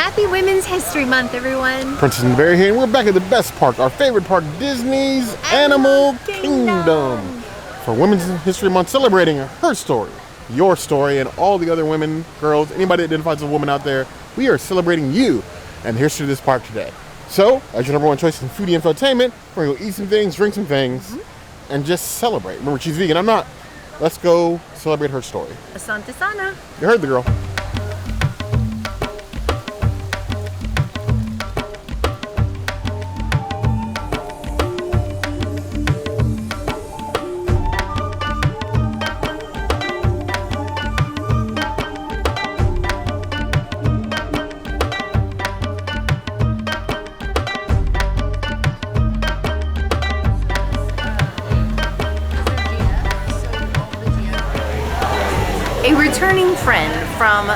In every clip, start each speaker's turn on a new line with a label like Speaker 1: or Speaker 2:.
Speaker 1: Happy Women's History Month, everyone.
Speaker 2: Princess and Barry here, and we're back at the best park, our favorite park, Disney's Animal Kingdom. For Women's History Month, celebrating her story, your story, and all the other women, girls, anybody that identifies as a woman out there. We are celebrating you and the history of this park today. So, as your number one choice in foodie infotainment, we're going to go eat some things, drink some things, and just celebrate. Remember, she's vegan, I'm not. Let's go celebrate her story.
Speaker 1: Asante sana.
Speaker 2: You heard the girl.
Speaker 1: A returning friend from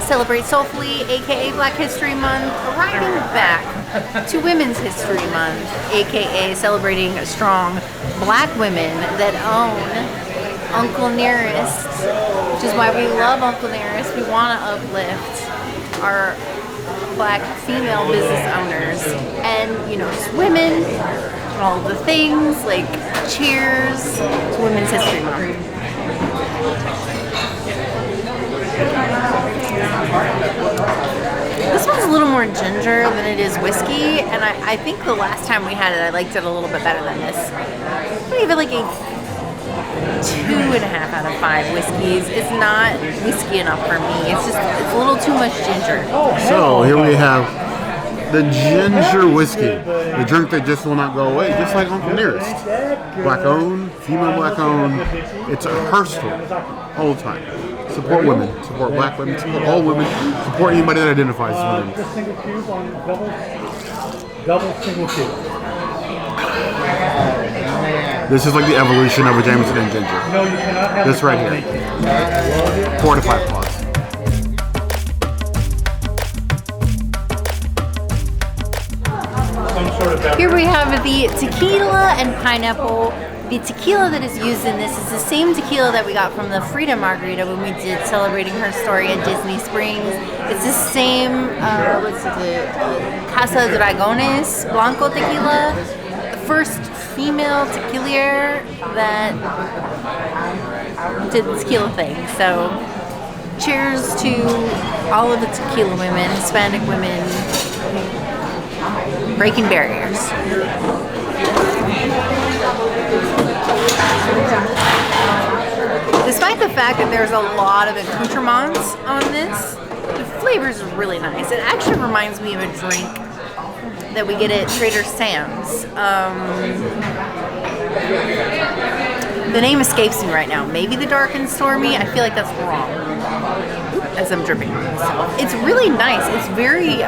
Speaker 1: Celebrate Soulfully, aka Black History Month, arriving back to Women's History Month, aka celebrating strong Black women that own Uncle Nearest, which is why we love Uncle Nearest. We want to uplift our Black female business owners and, you know, just women, and all the things, like cheers to Women's History Month. This one's a little more ginger than it is whiskey, and I think the last time we had it, I liked it a little bit better than this. I'm gonna give it like a 2.5 out of 5 whiskeys. It's not whiskey enough for me. It's a little too much ginger.
Speaker 2: So here we have the ginger whiskey, the drink that just will not go away, just like Uncle Nearest. Black owned, female black owned. It's her story, whole time. Support women, support Black women, support all women, support anybody that identifies as women.
Speaker 3: Just single cube on double single cube.
Speaker 2: This is like the evolution of a Jameson and ginger.
Speaker 3: No, you cannot have
Speaker 2: this right here. 4 to 5 plus.
Speaker 1: Here we have the tequila and pineapple. The tequila that is used in this is the same tequila that we got from the Frida Margarita when we did Celebrating Her Story at Disney Springs. It's the same, Casa Dragones Blanco Tequila. The first female tequilier that did the tequila thing. So, cheers to all of the tequila women, Hispanic women, breaking barriers. Despite the fact that there's a lot of accoutrements on this, the flavor is really nice. It actually reminds me of a drink that we get at Trader Sam's. The name escapes me right now. Maybe the Dark and Stormy. I feel like that's wrong. As I'm dripping. So it's really nice. It's very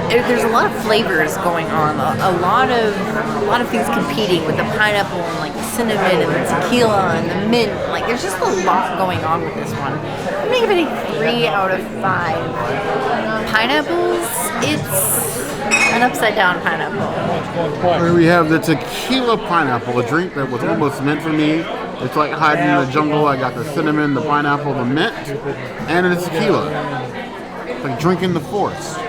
Speaker 1: there's a lot of flavors going on, a lot of things competing with the pineapple and like the cinnamon and the tequila and the mint. Like there's just a lot going on with this one. I'm gonna give it a 3 out of 5 pineapples. It's an upside down pineapple.
Speaker 2: Here we have the tequila pineapple, a drink that was almost meant for me. It's like hiding in the jungle. I got the cinnamon, the pineapple, the mint, and the tequila. It's like drinking the forest.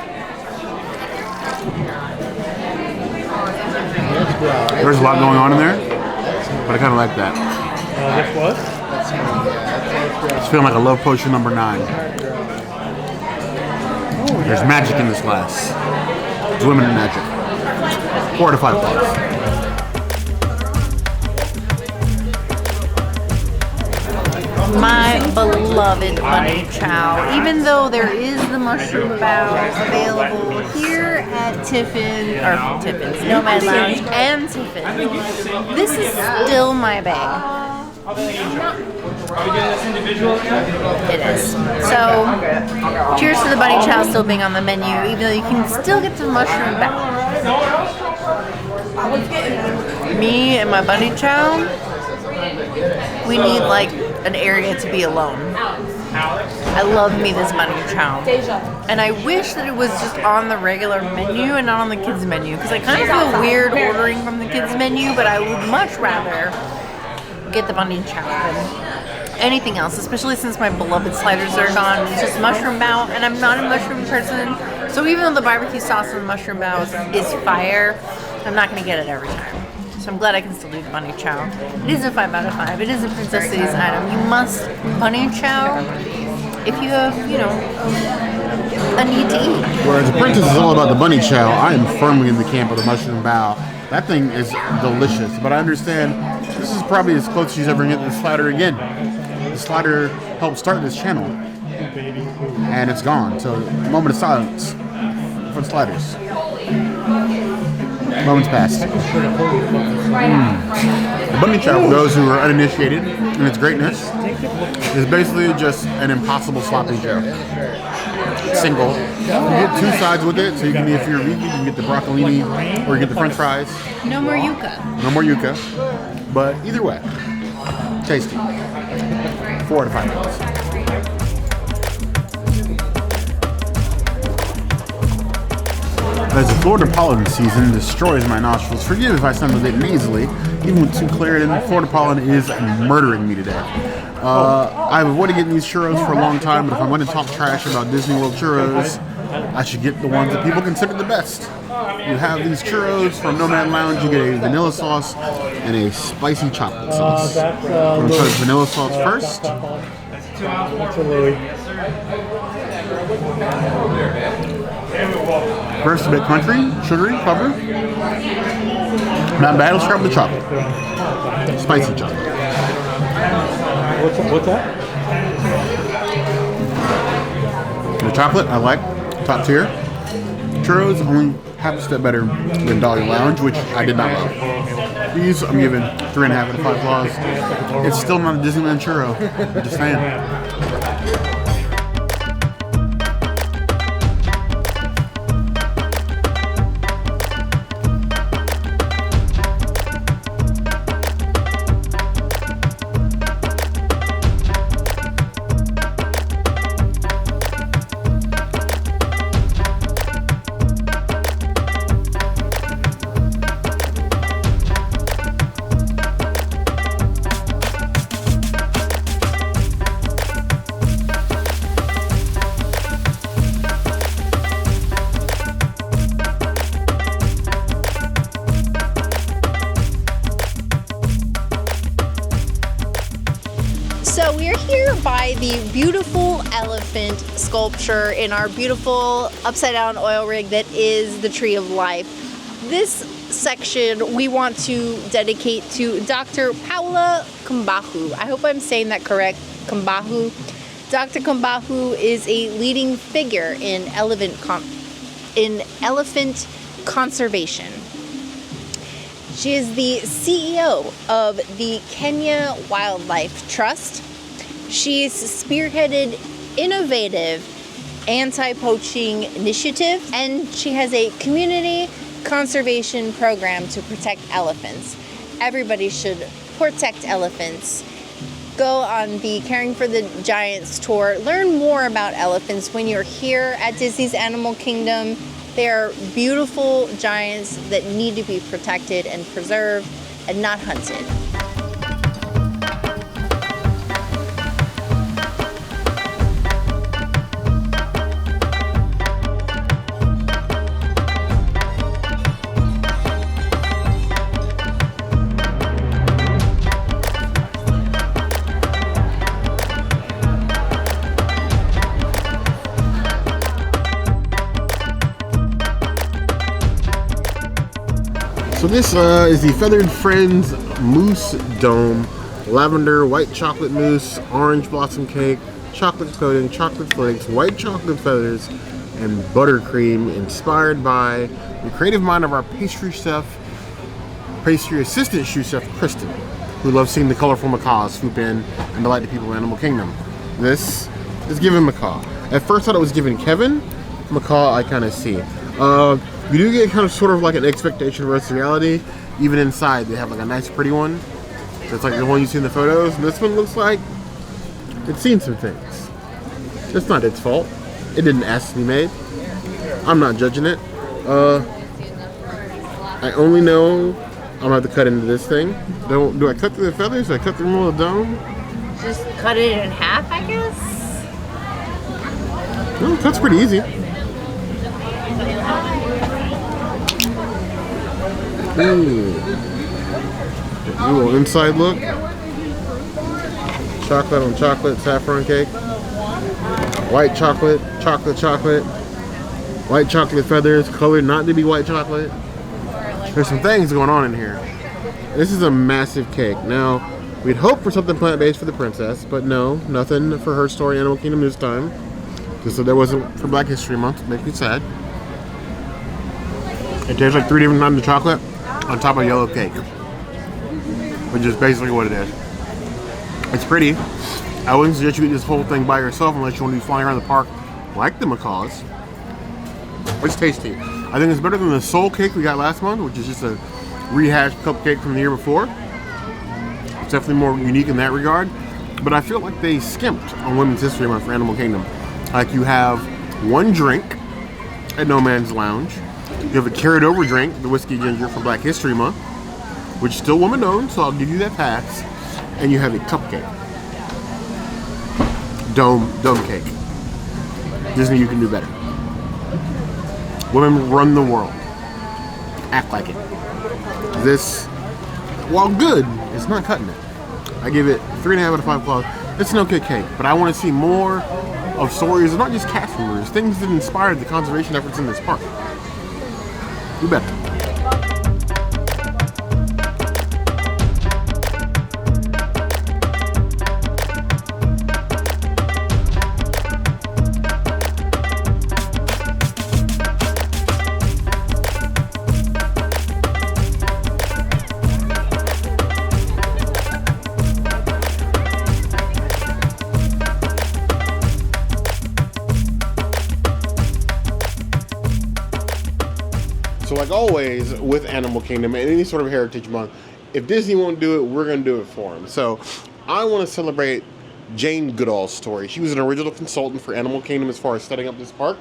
Speaker 2: There's a lot going on in there, but I kind of like that.
Speaker 3: This was?
Speaker 2: It's feeling like a love potion number 9. There's magic in this glass. It's women and magic. 4 to 5 plus.
Speaker 1: My beloved honey chow. Even though there is the mushroom bao available here at Tiffin's, Nomad Lounge and Tiffin, this is still my bag. It is. So, cheers to the bunny chow still being on the menu, even though you can still get the mushroom bao. Me and my bunny chow, we need like an area to be alone. I love me this bunny chow. And I wish that it was just on the regular menu and not on the kids menu, because I kind of feel weird ordering from the kids menu, but I would much rather get the bunny chow than anything else, especially since my beloved sliders are gone. It's just mushroom bao, and I'm not a mushroom person. So even though the barbecue sauce on the mushroom bao is fire, I'm not going to get it every time. So I'm glad I can still do the bunny chow. It is a 5 out of 5. It is a Princess Cities item. You must bunny chow if you have, you know, a need to eat.
Speaker 2: Whereas the Princess is all about the bunny chow, I am firmly in the camp of the mushroom bao. That thing is delicious, but I understand this is probably as close as she's ever going to get to the slider again. The slider helped start this channel, and it's gone. So, moment of silence for the sliders. Moments passed. The bunny chow, for those who are uninitiated in its greatness, is basically just an impossible sloppy chow. Single. You get two sides with it, so you can, if you're vegan, you can get the broccolini or you get the french fries.
Speaker 1: No more yuca.
Speaker 2: No more yuca. But either way, tasty. 4 out of 5 minutes. As the Florida pollen season destroys my nostrils, forgive if I sound a bit nasally, even with too Claritin, Florida pollen is murdering me today. I've avoided getting these churros for a long time, but if I'm going to talk trash about Disney World churros, I should get the ones that people consider the best. You have these churros from Nomad Lounge. You get a vanilla sauce and a spicy chocolate sauce. I'm going to try the vanilla sauce first.
Speaker 3: That's a Louis.
Speaker 2: First, a bit crunchy, sugary, clever. Not bad. Let's try with the chocolate. Spicy chocolate.
Speaker 3: What's that?
Speaker 2: The chocolate, I like. Top tier. Churros, only half a step better than Dolly Lounge, which I did not love. These, I'm giving 3.5 out of 5 claws. It's still not a Disneyland churro. I'm just saying.
Speaker 1: So we're here by the beautiful elephant sculpture in our beautiful upside down oil rig that is the Tree of Life. This section we want to dedicate to Dr. Paula Kahumbu. I hope I'm saying that correct, Kahumbu. Dr. Kahumbu is a leading figure in elephant conservation. She is the CEO of the Kenya Wildlife Trust. She's spearheaded innovative anti-poaching initiative, and she has a community conservation program to protect elephants. Everybody should protect elephants. Go on the Caring for the Giants tour. Learn more about elephants when you're here at Disney's Animal Kingdom. They are beautiful giants that need to be protected and preserved and not hunted.
Speaker 2: So this is the Feathered Friends Mousse Dome. Lavender, white chocolate mousse, orange blossom cake, chocolate coating, chocolate flakes, white chocolate feathers, and buttercream, inspired by the creative mind of our pastry assistant shoe chef, Kristen, who loves seeing the colorful macaws swoop in and delight the people of Animal Kingdom. This is given macaw. At first I thought it was given Kevin. Macaw I kind of see. You do get kind of sort of like an expectation versus reality. Even inside they have like a nice pretty one. That's like the one you see in the photos. And this one looks like it's seen some things. It's not its fault. It didn't ask to be made. I'm not judging it. I only know I'm about to cut into this thing. Do I cut through the feathers? Do I cut through more of the dome?
Speaker 1: just cut it in half, I guess.
Speaker 2: Oh, that's pretty easy. A little inside look. Chocolate on chocolate, saffron cake. White chocolate, chocolate. White chocolate feathers, colored not to be white chocolate. There's some things going on in here. This is a massive cake. Now, we'd hope for something plant-based for the princess, but no, nothing for her story, Animal Kingdom this time. Just so there wasn't for Black History Month. Makes me sad. It tastes like 3 different kinds of chocolate on top of yellow cake, which is basically what it is. It's pretty. I wouldn't suggest you eat this whole thing by yourself unless you want to be flying around the park like the macaws. It's tasty. I think it's better than the soul cake we got last month, which is just a rehashed cupcake from the year before. It's definitely more unique in that regard. But I feel like they skimped on Women's History Month for Animal Kingdom. Like, you have one drink at Nomad Lounge. You have a carried over drink, the Whiskey Ginger from Black History Month, which is still woman owned, so I'll give you that pass. And you have a cupcake. Dome cake. Disney, you can do better. Women run the world. Act like it. This, while good, it's not cutting it. I give it 3.5 out of 5 claws. It's an okay cake, but I want to see more of stories, not just cast members, things that inspired the conservation efforts in this park. You better. So like always with Animal Kingdom and any sort of Heritage Month, if Disney won't do it, we're going to do it for them. So I want to celebrate Jane Goodall's story. She was an original consultant for Animal Kingdom as far as setting up this park.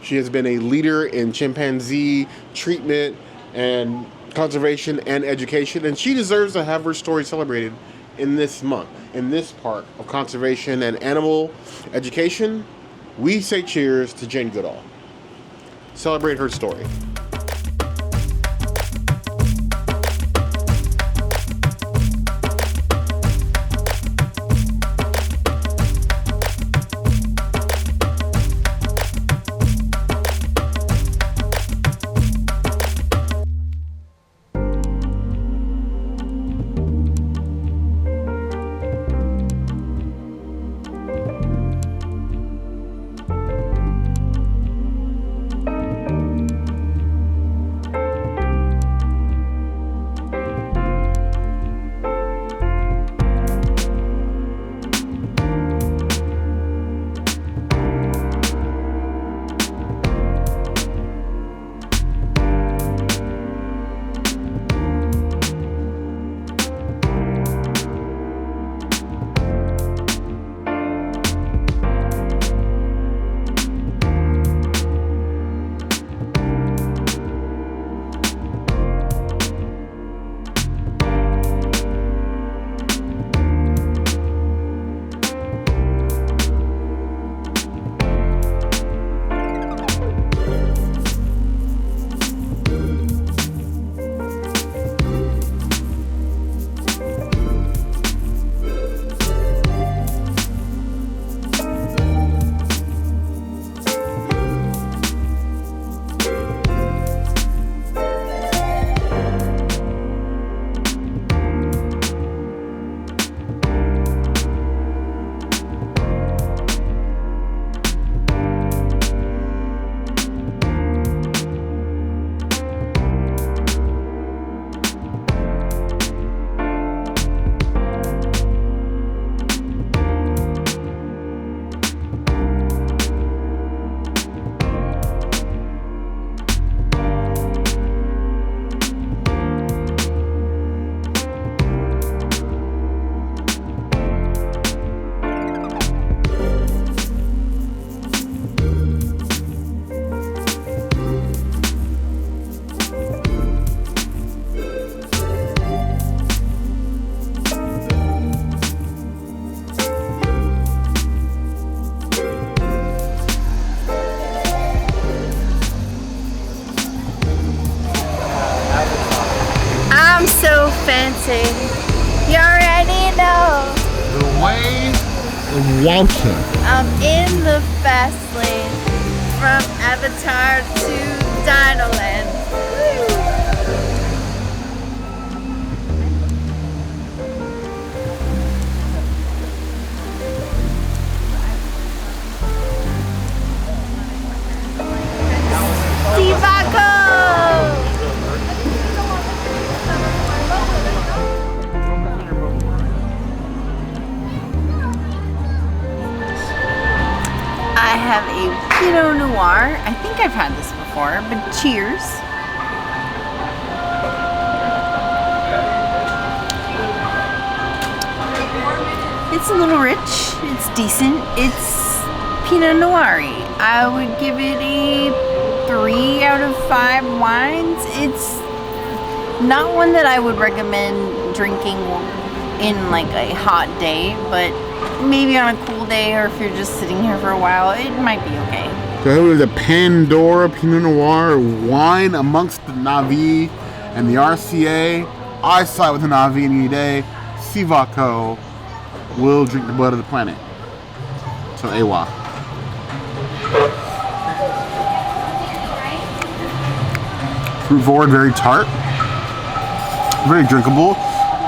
Speaker 2: She has been a leader in chimpanzee treatment and conservation and education, and she deserves to have her story celebrated in this month, in this park of conservation and animal education. We say cheers to Jane Goodall. Celebrate her story.
Speaker 1: tepache. You already know.
Speaker 2: The way of Walter.
Speaker 1: I'm in the fast lane from Avatar to Dinoland. Tibaco! I have a Pinot Noir. I think I've had this before, but cheers. It's a little rich. It's decent. It's Pinot Noir. I would give it a 3 out of 5 wines. It's not one that I would recommend drinking in like a hot day, but maybe on a cool day, or if you're just sitting here for a while, it might be okay.
Speaker 2: So it was a Pandora Pinot Noir wine amongst the Navi and the RCA. I side with the Navi any day. Sivaco will drink the blood of the planet. So AWA. Fruit forward, very tart, very drinkable.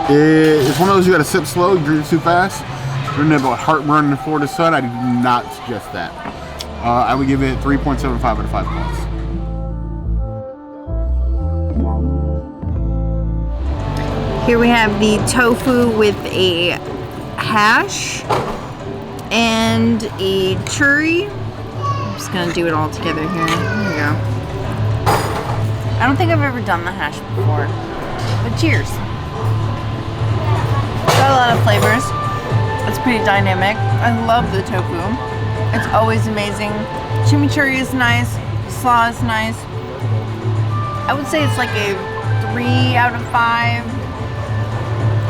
Speaker 2: It's one of those you gotta sip slow, you drink it too fast. You're gonna have a heartburn in the Florida sun. I do not suggest that. I would give it 3.75 out of 5 points.
Speaker 1: Here we have the tofu with a hash and a churri. I'm just gonna do it all together here. There we go. I don't think I've ever done the hash before, but cheers. Got a lot of flavors. It's pretty dynamic. I love the tofu. It's always amazing. Chimichurri is nice. Slaw is nice. I would say it's like a 3 out of 5.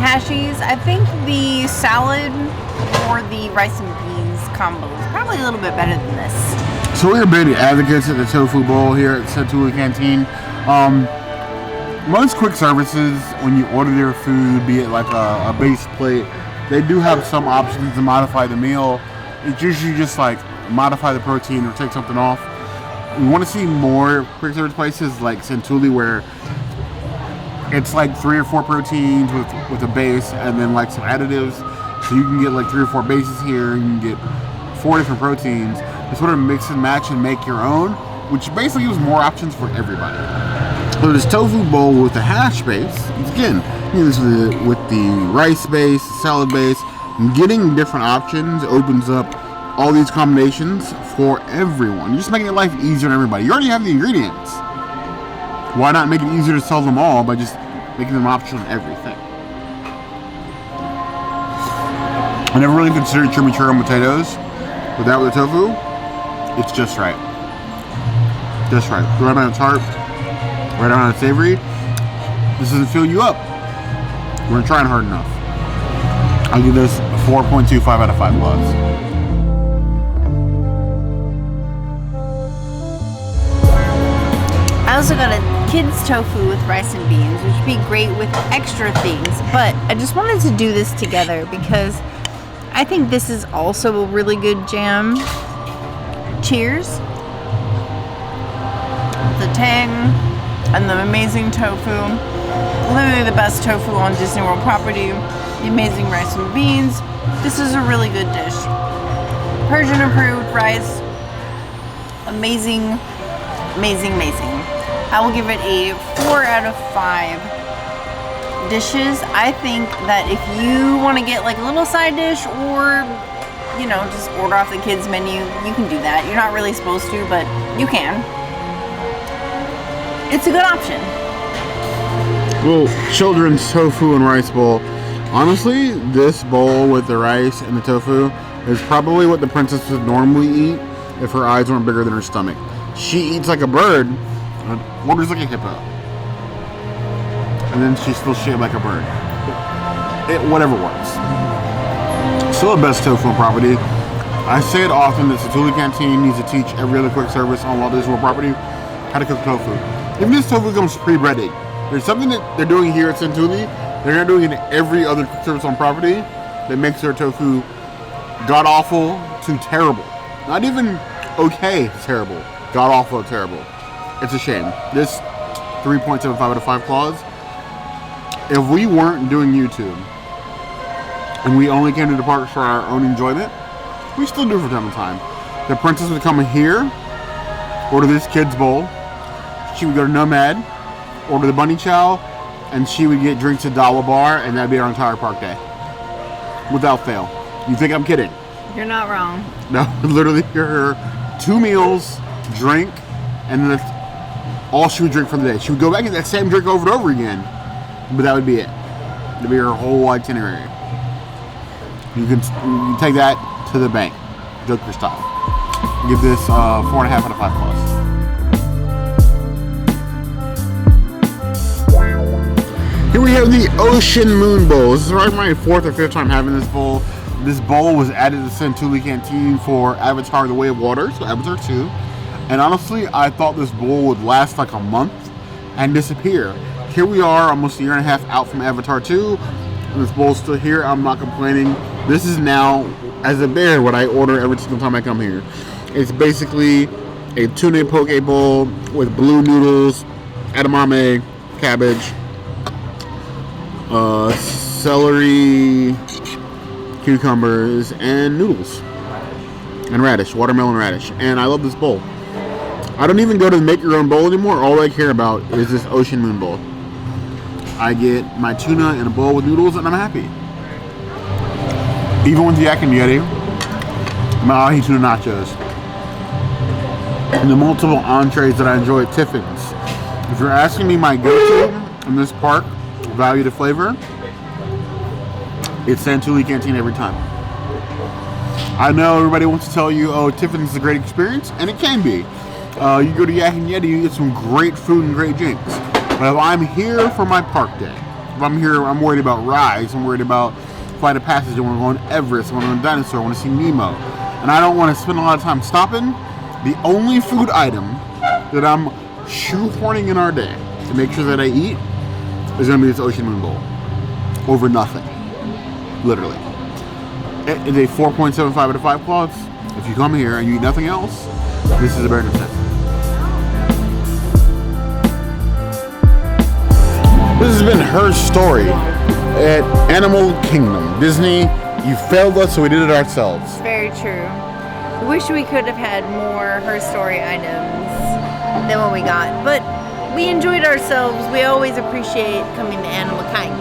Speaker 1: Hashies. I think the salad or the rice and beans combo is probably a little bit better than this.
Speaker 2: So we're big advocates at the Tofu Bowl here at Satu'li Canteen. Most quick services, when you order their food, be it like a base plate, they do have some options to modify the meal. It's usually just like modify the protein or take something off. We want to see more quick service places like Satu'li where it's like 3 or 4 proteins with a base and then like some additives. So you can get like 3 or 4 bases here, you can get 4 different proteins. You sort of mix and match and make your own, which basically gives more options for everybody. So this tofu bowl with the hash base, again, you know, this with the rice base, salad base, and getting different options opens up all these combinations for everyone. You're just making life easier on everybody. You already have the ingredients. Why not make it easier to sell them all by just making them optional on everything? I never really considered chimichurri and potatoes, but that with the tofu, it's just right. Just right. Right amount of tart, right amount of savory. This doesn't fill you up. We're trying hard enough. I'll give this a 4.25 out of 5 loves.
Speaker 1: I also got a kids tofu with rice and beans, which would be great with extra things, but I just wanted to do this together because I think this is also a really good jam. Cheers. The tang and the amazing tofu. Literally the best tofu on Disney World property. The amazing rice and beans. This is a really good dish. Persian approved rice. Amazing, amazing, amazing. I will give it a 4 out of 5 dishes. I think that if you want to get like a little side dish or, you know, just order off the kids menu, you can do that. You're not really supposed to, but you can. It's a good option.
Speaker 2: Well, children's tofu and rice bowl. Honestly, this bowl with the rice and the tofu is probably what the princess would normally eat if her eyes weren't bigger than her stomach. She eats like a bird, orders like a hippo, and then she's still shaped like a bird. Whatever works. Still the best tofu on property. I say it often that Satu'li Canteen needs to teach every other quick service on Walt Disney World property how to cook tofu. Even this tofu comes pre-breaded. There's something that they're doing here at Satu'li They're not doing it in every other quick service on property that makes their tofu god awful to terrible. Not even okay to terrible. God awful to terrible. It's a shame. This 3.75 out of 5 claws. If we weren't doing YouTube and we only came to the parks for our own enjoyment, we still do it from time to time. The princess would come here, order this kid's bowl. She would go to Nomad, order the bunny chow, and she would get drinks at Dollar Bar, and that'd be our entire park day. Without fail. You think I'm kidding?
Speaker 1: You're not wrong.
Speaker 2: No, literally her 2 meals, drink, and then that's all she would drink for the day. She would go back and get that same drink over and over again, but that would be it. That'd be her whole itinerary. You can take that to the bank, Joker style. Give this 4.5 out of 5 claws. Here we have the Ocean Moon Bowl. This is my 4th or 5th time having this bowl. This bowl was added to Satu'li Canteen for Avatar: The Way of Water, so Avatar 2. And honestly, I thought this bowl would last like a month and disappear. Here we are, almost a year and a half out from Avatar 2. And this bowl's still here. I'm not complaining. This is now, as a bear, what I order every single time I come here. It's basically a tuna poke bowl with blue noodles, edamame, cabbage, celery, cucumbers, and noodles, and radish, watermelon radish. And I love this bowl. I don't even go to the make your own bowl anymore. All I care about is this Ocean Moon Bowl. I get my tuna in a bowl with noodles, and I'm happy. Even with the yak and yeti, my ahi tuna nachos, and the multiple entrees that I enjoy at Tiffin's. If you're asking me my go-to in this park, value to flavor, it's Satu'li Canteen every time. I know everybody wants to tell you, oh, Tiffin's is a great experience, and it can be. You go to Yak and Yeti, you get some great food and great drinks. But if I'm here for my park day, if I'm here, I'm worried about rides, I'm worried about Flight of Passage, I want to go on Everest, I want to go on Dinosaur, I want to see Nemo. And I don't want to spend a lot of time stopping. The only food item that I'm shoehorning in our day to make sure that I eat is going to be this Ocean Moon Bowl. Over nothing. Literally. It is a 4.75 out of 5 claws. If you come here and you eat nothing else, this is a bare necessity. This has been her story at Animal Kingdom. Disney, you failed us, so we did it ourselves.
Speaker 1: Very true. I wish we could have had more her story items than what we got, but we enjoyed ourselves. We always appreciate coming to Animal Kingdom.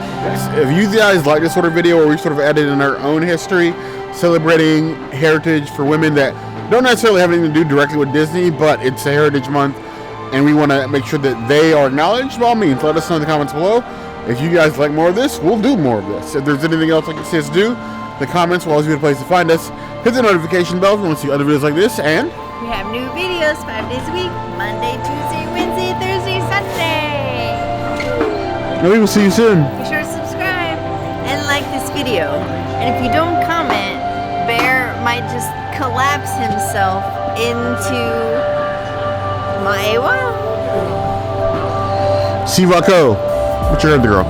Speaker 2: If you guys like this sort of video where we sort of added in our own history, celebrating heritage for women that don't necessarily have anything to do directly with Disney, but it's a Heritage Month, and we want to make sure that they are acknowledged, by all means, let us know in the comments below. If you guys like more of this, we'll do more of this. If there's anything else I can see us do, the comments will always be a place to find us. Hit the notification bell if you want to see other videos like this, and
Speaker 1: we have new videos 5 days a week, Monday, Tuesday, Wednesday, Thursday, Sunday.
Speaker 2: And we will see you soon.
Speaker 1: Be sure to subscribe and like this video. And if you don't comment, Bear might just collapse himself into my wow.
Speaker 2: Sivako. What's your head, girl?